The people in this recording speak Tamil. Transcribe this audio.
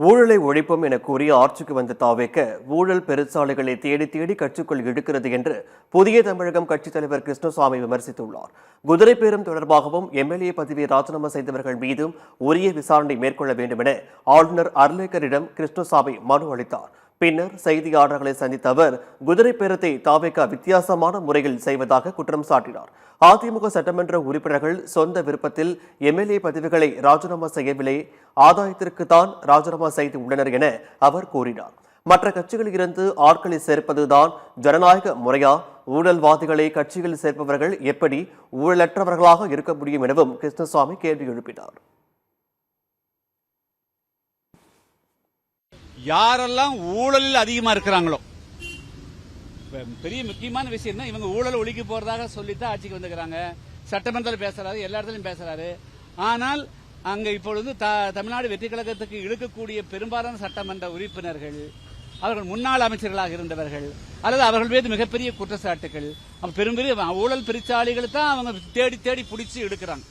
ஊழலை ஒழிப்போம் என கூறி ஆட்சிக்கு வந்த தாவேக ஊழல் பெருச்சாலைகளை தேடி தேடி கட்சிக்குள் இழுக்கிறது என்று புதிய தமிழகம் கட்சித் தலைவர் கிருஷ்ணசாமி விமர்சித்துள்ளார். குதிரை பேரம் தொடர்பாகவும் எம்எல்ஏ பதவியை ராஜினாமா செய்தவர்கள் மீதும் உரிய விசாரணை மேற்கொள்ள வேண்டும் என ஆளுநர் அர்லேக்கரிடம் கிருஷ்ணசாமி மனு அளித்தார். பின்னர் செய்தியாளர்களை சந்தித்த அவர் குதிரை பேரத்தை தாவேக வித்தியாசமான முறையில் செய்வதாக குற்றம் சாட்டினார். அதிமுக சட்டமன்ற உறுப்பினர்கள் சொந்த விருப்பத்தில் எம்எல்ஏ பதவிகளை ராஜினாமா செய்யவில்லை, ஆதாயத்திற்குத்தான் ராஜினாமா செய்து உள்ளனர் என அவர் கூறினார். மற்ற கட்சிகளில் இருந்து ஆட்களை சேர்ப்பதுதான் ஜனநாயக முறையா? ஊழல்வாதிகளை கட்சியில் சேர்ப்பவர்கள் எப்படி ஊழலற்றவர்களாக இருக்க முடியும் எனவும் கிருஷ்ணசாமி கேள்வி எழுப்பினார். யாரெல்லாம் ஊழலில் அதிகமா இருக்கிறாங்களோ, பெரிய முக்கியமான விஷயம் தான் இவங்க ஊழல் ஒழிக்க போறதாக சொல்லித்தான் ஆட்சிக்கு வந்துக்கிறாங்க. சட்டமன்றத்தில் பேசுறாரு, எல்லா இடத்துலையும் பேசுறாரு. ஆனால் அங்க இப்பொழுது தமிழ்நாடு வெற்றி கழகத்துக்கு இழுக்கக்கூடிய பெரும்பாலான சட்டமன்ற உறுப்பினர்கள் அவர்கள் முன்னாள் அமைச்சர்களாக இருந்தவர்கள் அல்லது அவர்கள் மீது மிகப்பெரிய குற்றச்சாட்டுகள், பெரும்பெரிய ஊழல் பெருச்சாளிகள் தான் அவங்க தேடி தேடி பிடிச்சி எடுக்கிறாங்க.